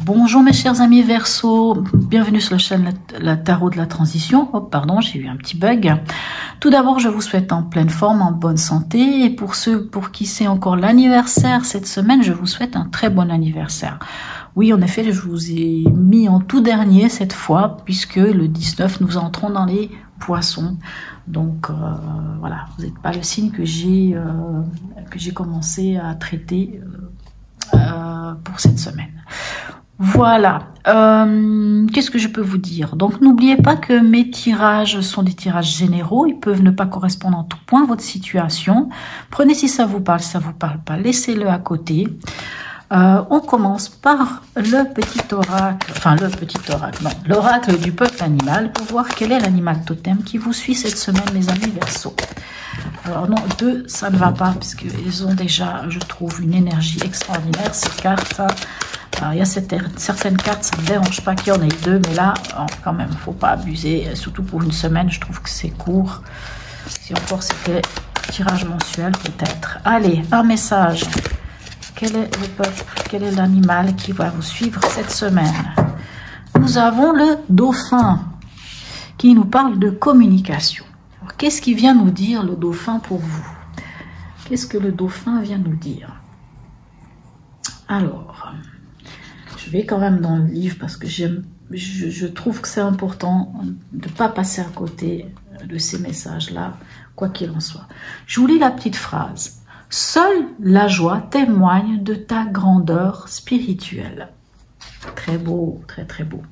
Bonjour mes chers amis Verseau, bienvenue sur la chaîne La Tarot de la Transition. Oh pardon, j'ai eu un petit bug. Tout d'abord, je vous souhaite en pleine forme, en bonne santé. Et pour ceux pour qui c'est encore l'anniversaire cette semaine, je vous souhaite un très bon anniversaire. Oui, en effet, je vous ai mis en tout dernier cette fois, puisque le 19, nous entrons dans les poissons. Donc voilà, vous n'êtes pas le signe que j'ai commencé à traiter pour cette semaine. Voilà, qu'est-ce que je peux vous dire? Donc n'oubliez pas que mes tirages sont des tirages généraux, ils peuvent ne pas correspondre en tout point à votre situation. Prenez si ça vous parle pas, laissez-le à côté. On commence par le petit oracle, l'oracle du peuple animal, pour voir quel est l'animal totem qui vous suit cette semaine, les amis Verseau. Alors non, 2, ça ne va pas, puisqu'ils ont déjà, je trouve, une énergie extraordinaire, ces cartes. Alors, il y a certaines cartes, ça ne me dérange pas qu'il y en ait 2, mais là, quand même, il ne faut pas abuser, surtout pour une semaine, je trouve que c'est court. Si encore c'était tirage mensuel, peut-être. Allez, un message. Quel est le peuple, quel est l'animal qui va vous suivre cette semaine? Nous avons le dauphin, qui nous parle de communication. Qu'est-ce qui vient nous dire le dauphin pour vous? Qu'est-ce que le dauphin vient nous dire? Alors, je vais quand même dans le livre parce que je trouve que c'est important de ne pas passer à côté de ces messages-là, quoi qu'il en soit. Je vous lis la petite phrase. Seule la joie témoigne de ta grandeur spirituelle. Très beau, très très beau.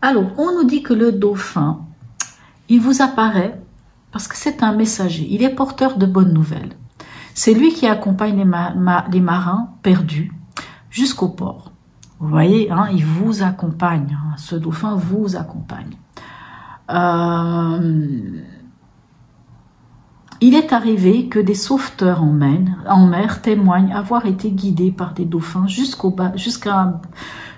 Alors, on nous dit que le dauphin, il vous apparaît parce que c'est un messager. Il est porteur de bonnes nouvelles. C'est lui qui accompagne les marins perdus jusqu'au port. Vous voyez, hein, il vous accompagne. Hein, ce dauphin vous accompagne. Il est arrivé que des sauveteurs en mer témoignent avoir été guidés par des dauphins jusqu'à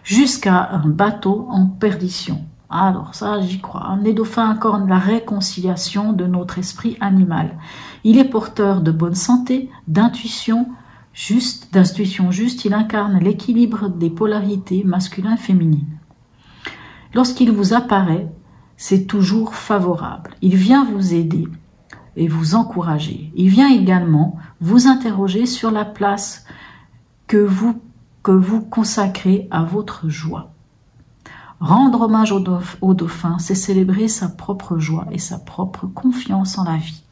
un bateau en perdition. Alors ça, j'y crois. Les dauphins incarnent la réconciliation de notre esprit animal. Il est porteur de bonne santé, d'intuition juste. Il incarne l'équilibre des polarités masculin-féminine. Lorsqu'il vous apparaît, c'est toujours favorable. Il vient vous aider et vous encourager. Il vient également vous interroger sur la place que vous consacrez à votre joie. Rendre hommage au dauphin, c'est célébrer sa propre joie et sa propre confiance en la vie.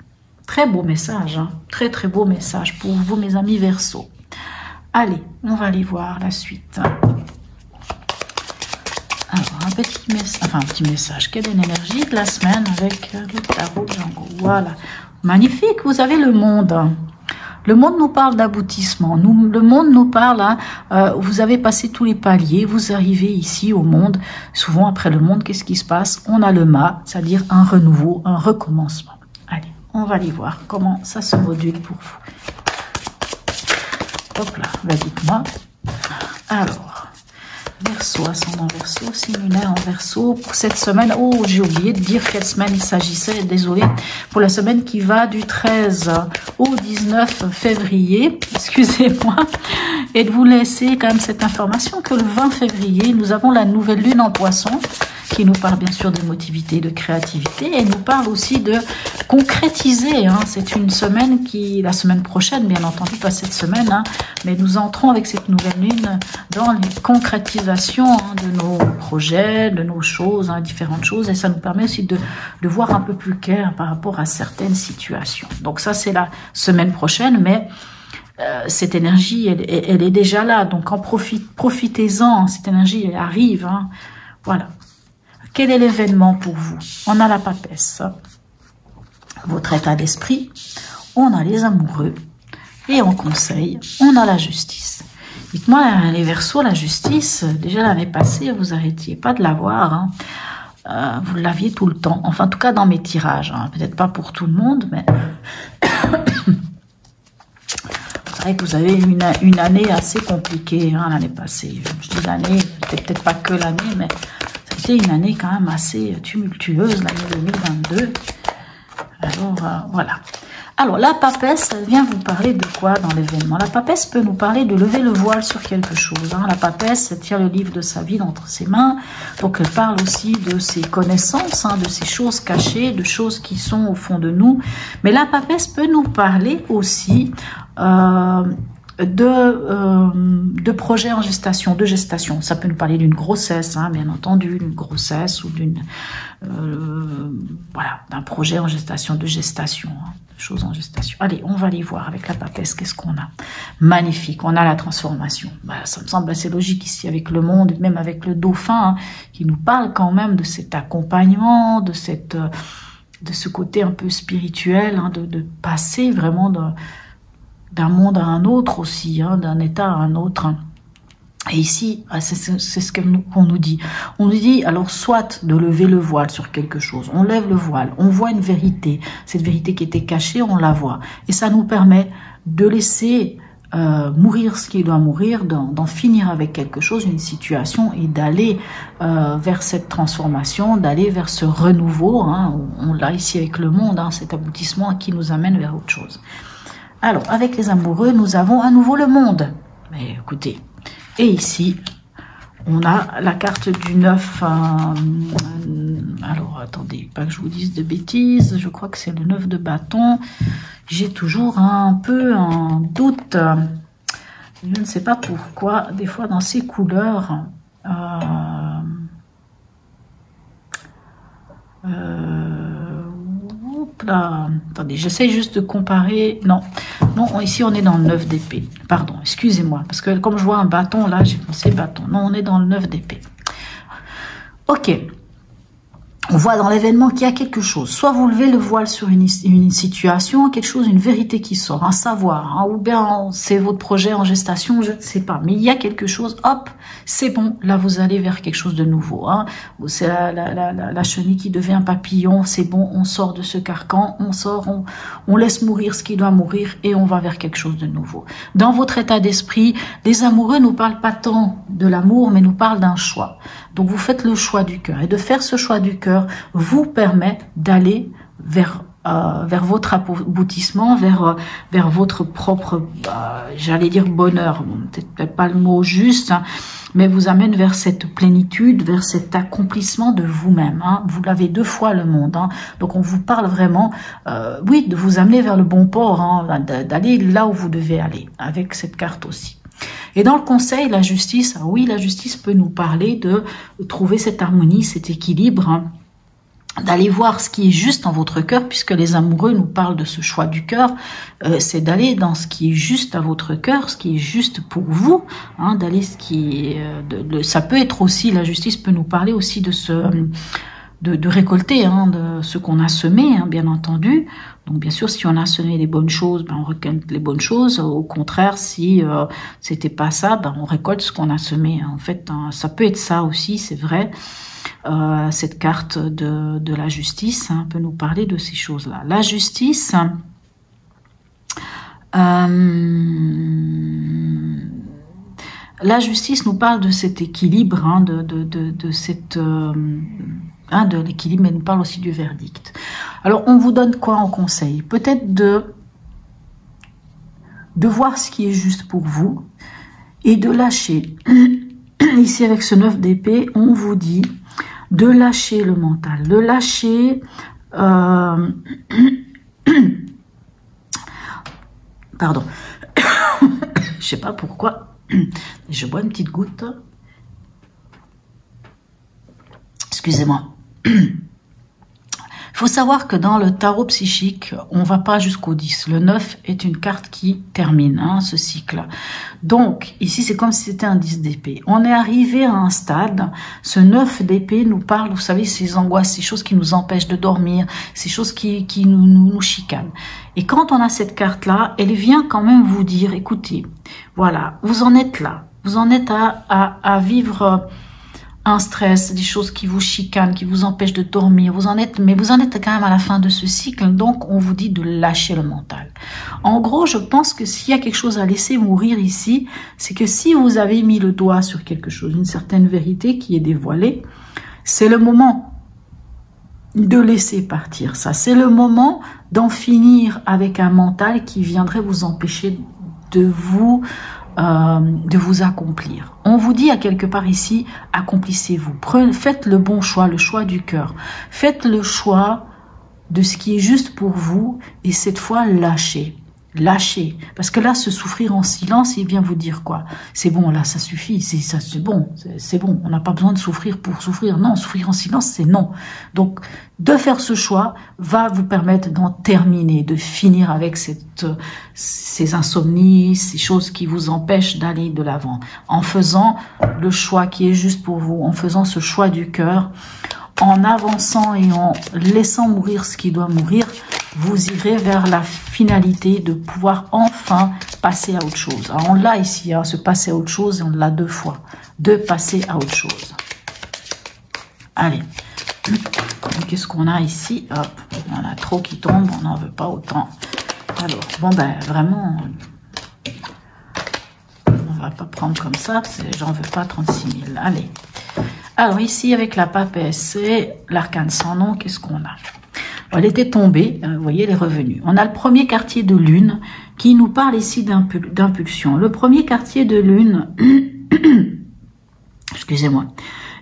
Très beau message, hein? Très très beau message pour vous mes amis Verseau. Allez, on va aller voir la suite. Alors, un petit message. Quelle est l'énergie de la semaine avec le tarot de Django? Voilà. Magnifique, vous avez le monde. Le monde nous parle d'aboutissement. Le monde nous parle, hein, vous avez passé tous les paliers, vous arrivez ici au monde. Souvent, après le monde, qu'est-ce qui se passe? On a le mât, c'est-à-dire un renouveau, un recommencement. Allez, on va aller voir comment ça se module pour vous. Hop là, dites-moi. Alors... Verseau, ascendant Verseau, signe lunaire en Verseau pour cette semaine. Oh, j'ai oublié de dire quelle semaine il s'agissait. Désolée pour la semaine qui va du 13 au 19 février. Excusez-moi. Et de vous laisser quand même cette information que le 20 février, nous avons la nouvelle lune en Poisson qui nous parle bien sûr d'émotivité, de créativité et nous parle aussi de concrétiser. Hein. C'est une semaine la semaine prochaine, bien entendu, pas cette semaine, hein, mais nous entrons avec cette nouvelle lune dans les concrétisations de nos projets, de nos choses, hein, différentes choses, et ça nous permet aussi de voir un peu plus clair par rapport à certaines situations. Donc ça, c'est la semaine prochaine, mais cette énergie, elle est déjà là, donc profitez-en, cette énergie, elle arrive, hein. Voilà. Quel est l'événement pour vous? On a la papesse, votre état d'esprit, on a les amoureux, et en conseil, on a la justice. Dites-moi, les Verseaux, la justice, déjà l'année passée, vous n'arrêtiez pas de l'avoir, hein. Vous l'aviez tout le temps, enfin en tout cas dans mes tirages, hein. Peut-être pas pour tout le monde, mais... C'est vrai que vous avez une année assez compliquée, hein, l'année passée. Je dis l'année, peut-être pas que l'année, mais... C'était une année quand même assez tumultueuse, l'année 2022. Alors, voilà. Alors, la papesse, elle vient vous parler de quoi dans l'événement? La papesse peut nous parler de lever le voile sur quelque chose. Hein. La papesse, elle tient le livre de sa vie entre ses mains. Donc, elle parle aussi de ses connaissances, hein, de ses choses cachées, de choses qui sont au fond de nous. Mais la papesse peut nous parler aussi de projets en gestation, de gestation. Ça peut nous parler d'une grossesse, hein, bien entendu, d'une grossesse ou d'une voilà, d'un projet en gestation, de gestation, hein, de choses en gestation. Allez, on va aller voir avec la papesse, qu'est-ce qu'on a? Magnifique, on a la transformation. Bah, ça me semble assez logique ici avec le monde, même avec le dauphin, hein, qui nous parle quand même de cet accompagnement, de cette de ce côté un peu spirituel, hein, de passer vraiment d'un monde à un autre aussi, hein, d'un état à un autre. Et ici, c'est ce qu'on nous dit. On nous dit, alors, soit de lever le voile sur quelque chose. On lève le voile, on voit une vérité. Cette vérité qui était cachée, on la voit. Et ça nous permet de laisser mourir ce qui doit mourir, d'en finir avec quelque chose, une situation, et d'aller vers cette transformation, d'aller vers ce renouveau. Hein, on l'a ici avec le monde, hein, cet aboutissement qui nous amène vers autre chose. Alors, avec les amoureux, nous avons à nouveau le monde. Mais écoutez, et ici, on a la carte du 9. Alors, attendez, pas que je vous dise de bêtises. Je crois que c'est le 9 de bâton. J'ai toujours un peu un doute. Je ne sais pas pourquoi. Des fois, dans ces couleurs... Là, attendez, j'essaie juste de comparer. Non, ici on est dans le 9 d'épée. Pardon, excusez-moi, parce que comme je vois un bâton, là, j'ai pensé bâton. Non, on est dans le 9 d'épée. Ok. On voit dans l'événement qu'il y a quelque chose. Soit vous levez le voile sur une situation, quelque chose, une vérité qui sort, un savoir, hein, ou bien c'est votre projet en gestation, je ne sais pas. Mais il y a quelque chose, hop, c'est bon. Là, vous allez vers quelque chose de nouveau. Hein. C'est la chenille qui devient papillon, c'est bon, on sort de ce carcan, on sort, on laisse mourir ce qui doit mourir et on va vers quelque chose de nouveau. Dans votre état d'esprit, les amoureux nous parlent pas tant de l'amour, mais nous parlent d'un choix. Donc, vous faites le choix du cœur. Et de faire ce choix du cœur vous permet d'aller vers votre aboutissement, vers votre propre, j'allais dire bonheur. Bon, peut-être pas le mot juste, hein, mais vous amène vers cette plénitude, vers cet accomplissement de vous-même. Hein. Vous l'avez 2 fois le monde. Hein. Donc, on vous parle vraiment, oui, de vous amener vers le bon port, hein, d'aller là où vous devez aller, avec cette carte aussi. Et dans le conseil, la justice, oui, la justice peut nous parler de trouver cette harmonie, cet équilibre, hein, d'aller voir ce qui est juste dans votre cœur, puisque les amoureux nous parlent de ce choix du cœur, c'est d'aller dans ce qui est juste à votre cœur, ce qui est juste pour vous, hein, d'aller ce qui est, ça peut être aussi, la justice peut nous parler aussi de de récolter, hein, de ce qu'on a semé, hein, bien entendu. Donc bien sûr, si on a semé les bonnes choses, ben on récolte les bonnes choses. Au contraire, si c'était pas ça, ben on récolte ce qu'on a semé. En fait, hein, ça peut être ça aussi, c'est vrai. Cette carte de la justice, hein, peut nous parler de ces choses-là. La justice, la justice nous parle de cet équilibre, hein, de cette hein, de l'équilibre, mais nous parle aussi du verdict. Alors, on vous donne quoi en conseil? Peut-être de voir ce qui est juste pour vous et de lâcher. Ici, avec ce 9 d'épée, on vous dit de lâcher le mental, de lâcher... Pardon. Je sais pas pourquoi. Je bois une petite goutte. Excusez-moi. Il faut savoir que dans le tarot psychique, on ne va pas jusqu'au 10. Le 9 est une carte qui termine, hein, ce cycle. Donc, ici, c'est comme si c'était un 10 d'épée. On est arrivé à un stade, ce 9 d'épée nous parle, vous savez, ces angoisses, ces choses qui nous empêchent de dormir, ces choses qui nous chicanent. Et quand on a cette carte-là, elle vient quand même vous dire, écoutez, voilà, vous en êtes là. Vous en êtes à vivre... un stress, des choses qui vous chicanent, qui vous empêchent de dormir, mais vous en êtes quand même à la fin de ce cycle, donc on vous dit de lâcher le mental. En gros, je pense que s'il y a quelque chose à laisser mourir ici, c'est que si vous avez mis le doigt sur quelque chose, une certaine vérité qui est dévoilée, c'est le moment de laisser partir ça. C'est le moment d'en finir avec un mental qui viendrait vous empêcher de vous accomplir. On vous dit à quelque part ici, accomplissez-vous. Faites le bon choix, le choix du cœur. Faites le choix de ce qui est juste pour vous et cette fois lâchez. Lâchez, parce que là, se souffrir en silence, il vient vous dire quoi? C'est bon, là, ça suffit, c'est bon, on n'a pas besoin de souffrir pour souffrir. Non, souffrir en silence, c'est non. Donc, de faire ce choix va vous permettre d'en terminer, de finir avec ces insomnies, ces choses qui vous empêchent d'aller de l'avant. En faisant le choix qui est juste pour vous, en faisant ce choix du cœur, en avançant et en laissant mourir ce qui doit mourir, vous irez vers la finalité de pouvoir enfin passer à autre chose. Alors on l'a ici, hein, se passer à autre chose, et on l'a 2 fois. De passer à autre chose. Allez. Qu'est-ce qu'on a ici? Hop, il y en a trop qui tombent, on n'en veut pas autant. Alors, bon ben, vraiment, on va pas prendre comme ça, j'en veux pas 36 000. Allez. Alors ici, avec la papesse, c'est l'arcane sans nom, qu'est-ce qu'on a? Elle était tombée, vous voyez, elle est revenue. On a le premier quartier de lune qui nous parle ici d'impulsion. Le premier quartier de lune, excusez-moi,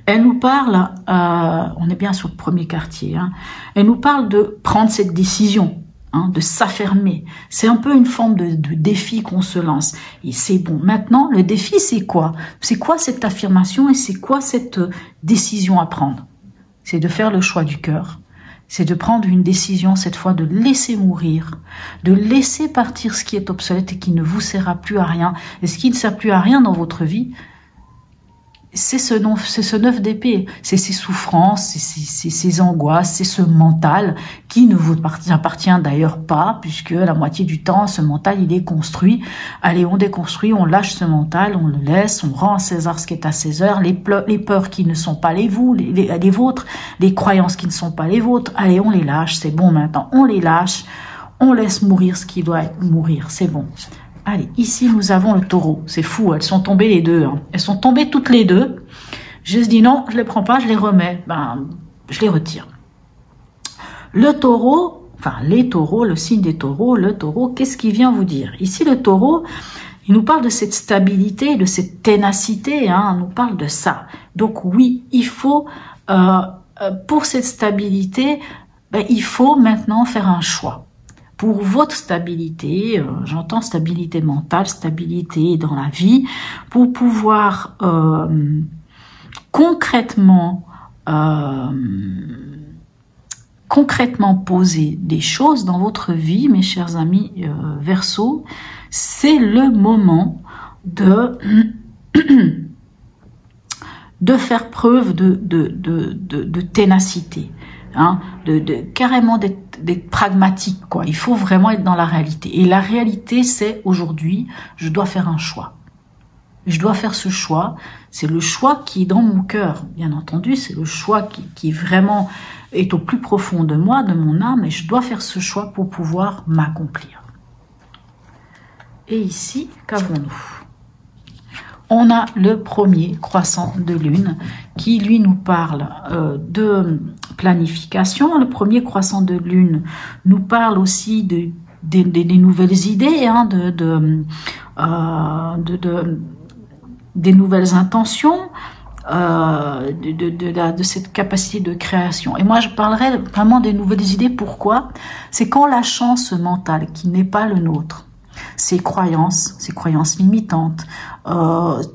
elle nous parle, on est bien sur le premier quartier, hein, elle nous parle de prendre cette décision, hein, de s'affirmer. C'est un peu une forme de défi qu'on se lance. Et c'est bon. Maintenant, le défi, c'est quoi? C'est quoi cette affirmation et c'est quoi cette décision à prendre? C'est de faire le choix du cœur. C'est de prendre une décision, cette fois, de laisser mourir, de laisser partir ce qui est obsolète et qui ne vous sert plus à rien. Et ce qui ne sert plus à rien dans votre vie, c'est ce 9 d'épée, c'est ces souffrances, c'est ces angoisses, c'est ce mental qui ne vous appartient d'ailleurs pas, puisque la moitié du temps, ce mental, il est construit. Allez, on déconstruit, on lâche ce mental, on le laisse, on rend à César ce qui est à César, les peurs qui ne sont pas les vôtres, les croyances qui ne sont pas les vôtres, allez, on les lâche, c'est bon maintenant, on les lâche, on laisse mourir ce qui doit mourir, c'est bon. Allez, ici, nous avons le taureau. C'est fou, elles sont tombées les deux. Hein. Elles sont tombées toutes les deux. Je dis non, je les prends pas, je les remets. Ben, je les retire. Le taureau, enfin, les taureaux, le signe des taureaux, le taureau, qu'est-ce qu'il vient vous dire? Ici, le taureau, il nous parle de cette stabilité, de cette ténacité, hein, on nous parle de ça. Donc oui, il faut, pour cette stabilité, ben, il faut maintenant faire un choix. Pour votre stabilité, j'entends stabilité mentale, stabilité dans la vie, pour pouvoir concrètement poser des choses dans votre vie, mes chers amis Verseau, c'est le moment de faire preuve de ténacité. Hein, carrément d'être pragmatique, quoi. Il faut vraiment être dans la réalité. Et la réalité, c'est aujourd'hui, je dois faire un choix. Je dois faire ce choix. C'est le choix qui est dans mon cœur, bien entendu. C'est le choix qui vraiment est au plus profond de moi, de mon âme. Et je dois faire ce choix pour pouvoir m'accomplir. Et ici, qu'avons-nous? On a le premier croissant de lune qui, lui, nous parle de planification. Le premier croissant de lune nous parle aussi des nouvelles idées, hein, des nouvelles intentions, de cette capacité de création. Et moi, je parlerai vraiment des nouvelles idées. Pourquoi? C'est qu'en lâchant ce mental qui n'est pas le nôtre, ces croyances limitantes,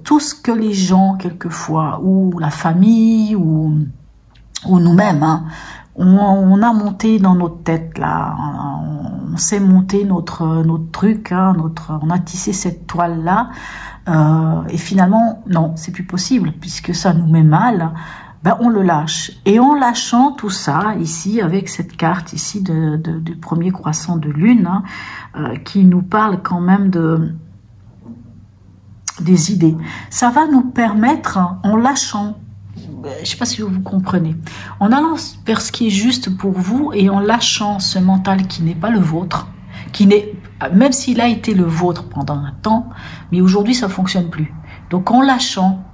tout ce que les gens, quelquefois, ou la famille, ou nous-mêmes, hein, on a monté dans notre tête, là, on s'est monté notre truc, hein, on a tissé cette toile-là, et finalement, non, c'est plus possible, puisque ça nous met mal, ben on le lâche. Et en lâchant tout ça, ici, avec cette carte ici du premier croissant de lune, hein, qui nous parle quand même des idées, ça va nous permettre, en lâchant, je ne sais pas si vous comprenez, en allant vers ce qui est juste pour vous et en lâchant ce mental qui n'est pas le vôtre, qui n'est, même s'il a été le vôtre pendant un temps, mais aujourd'hui ça ne fonctionne plus. Donc en lâchant,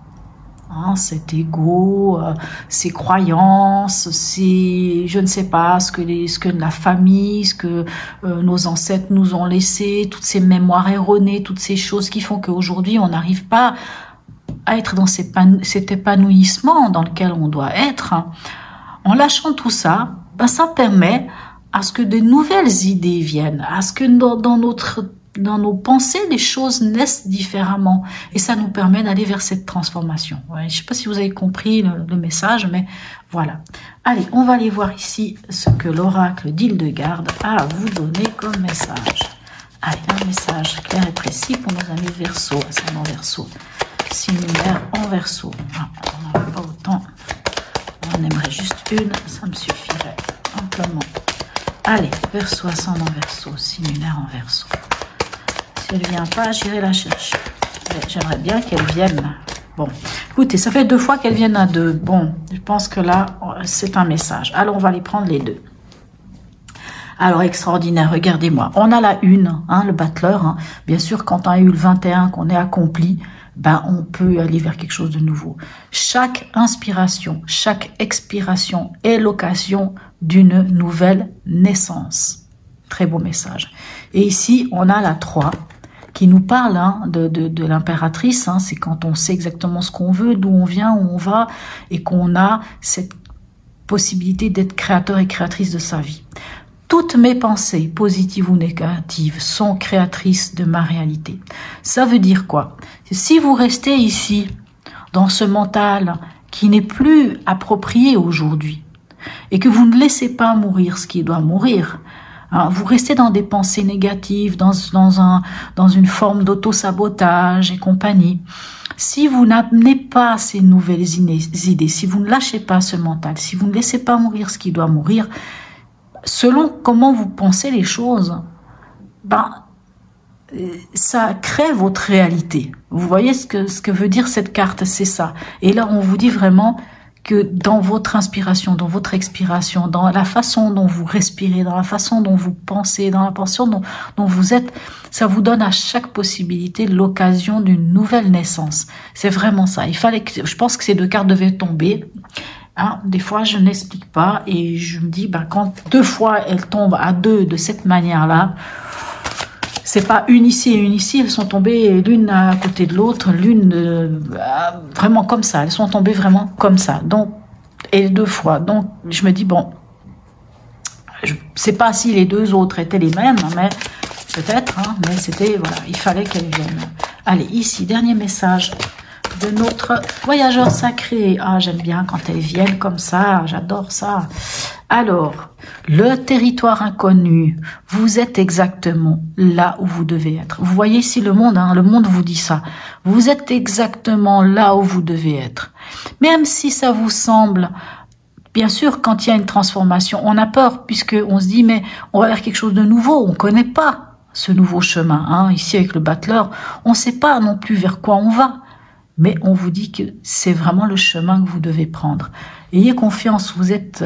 hein, cet ego, ces croyances, ces, je ne sais pas, ce que la famille, ce que nos ancêtres nous ont laissé, toutes ces mémoires erronées, toutes ces choses qui font qu'aujourd'hui on n'arrive pas à être dans cet épanouissement dans lequel on doit être. En lâchant tout ça, ben ça permet à ce que de nouvelles idées viennent, à ce que dans nos pensées, les choses naissent différemment. Et ça nous permet d'aller vers cette transformation. Ouais, je ne sais pas si vous avez compris le message, mais voilà. Allez, on va aller voir ici ce que l'oracle d'Hildegarde a à vous donner comme message. Allez, un message clair et précis pour nos amis Verseau, ascendant Verseau. 6 lumières en Verseau. Ah, on n'en a pas autant. On aimerait juste une, ça me suffirait amplement. Allez, Verseau, ascendant Verseau, 6 lunaires en Verseau. Si elle ne vient pas, j'irai la chercher. J'aimerais bien qu'elle vienne. Bon, écoutez, ça fait 2 fois qu'elle vienne à 2. Bon, je pense que là, c'est un message. Alors, on va les prendre les 2. Alors, extraordinaire, regardez-moi. On a la 1, hein, le battleur. Hein. Bien sûr, quand on a eu le 21, qu'on est accompli, ben, on peut aller vers quelque chose de nouveau. Chaque inspiration, chaque expiration est l'occasion d'une nouvelle naissance. Très beau message. Et ici, on a la 3 qui nous parle hein, de l'impératrice. Hein, c'est quand on sait exactement ce qu'on veut, d'où on vient, où on va, et qu'on a cette possibilité d'être créateur et créatrice de sa vie. Toutes mes pensées, positives ou négatives, sont créatrices de ma réalité. Ça veut dire quoi? Si vous restez ici, dans ce mental qui n'est plus approprié aujourd'hui, et que vous ne laissez pas mourir ce qui doit mourir, hein, vous restez dans des pensées négatives, dans une forme d'auto-sabotage et compagnie. Si vous n'amenez pas ces nouvelles idées, si vous ne lâchez pas ce mental, si vous ne laissez pas mourir ce qui doit mourir, selon comment vous pensez les choses, ben, ça crée votre réalité. Vous voyez ce que veut dire cette carte, c'est ça. Et là, on vous dit vraiment que dans votre inspiration, dans votre expiration, dans la façon dont vous respirez, dans la façon dont vous pensez, dans la façon dont vous êtes, ça vous donne à chaque possibilité l'occasion d'une nouvelle naissance. C'est vraiment ça. Je pense que ces 2 cartes devaient tomber. Hein, des fois, je n'explique pas et je me dis, ben, quand 2 fois elles tombent à 2 de cette manière-là, c'est pas une ici et une ici, elles sont tombées l'une à côté de l'autre, l'une vraiment comme ça, elles sont tombées vraiment comme ça. Donc, et 2 fois. Donc, je me dis, bon, je sais pas si les 2 autres étaient les mêmes, mais peut-être, hein, mais c'était, voilà, il fallait qu'elles viennent. Allez, ici, dernier message de notre voyageur sacré. Ah, j'aime bien quand elles viennent comme ça, j'adore ça. Alors, le territoire inconnu, vous êtes exactement là où vous devez être. Vous voyez ici le monde, hein, le monde vous dit ça. Vous êtes exactement là où vous devez être. Même si ça vous semble, bien sûr, quand il y a une transformation, on a peur, puisqu'on se dit, mais on va vers quelque chose de nouveau, on ne connaît pas ce nouveau chemin. Hein. Ici, avec le battleur, on ne sait pas non plus vers quoi on va. Mais on vous dit que c'est vraiment le chemin que vous devez prendre. Ayez confiance, vous êtes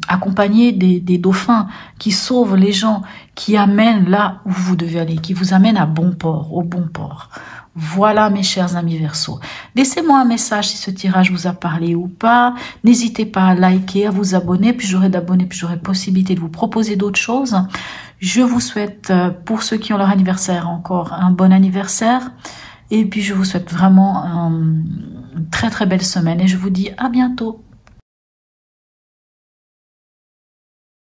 accompagné des dauphins qui sauvent les gens, qui amènent là où vous devez aller, qui vous amènent à bon port, au bon port. Voilà mes chers amis Verseau. Laissez-moi un message si ce tirage vous a parlé ou pas. N'hésitez pas à liker, à vous abonner. Plus j'aurai d'abonnés, plus j'aurai possibilité de vous proposer d'autres choses. Je vous souhaite, pour ceux qui ont leur anniversaire encore, un bon anniversaire. Et puis, je vous souhaite vraiment une très très belle semaine et je vous dis à bientôt.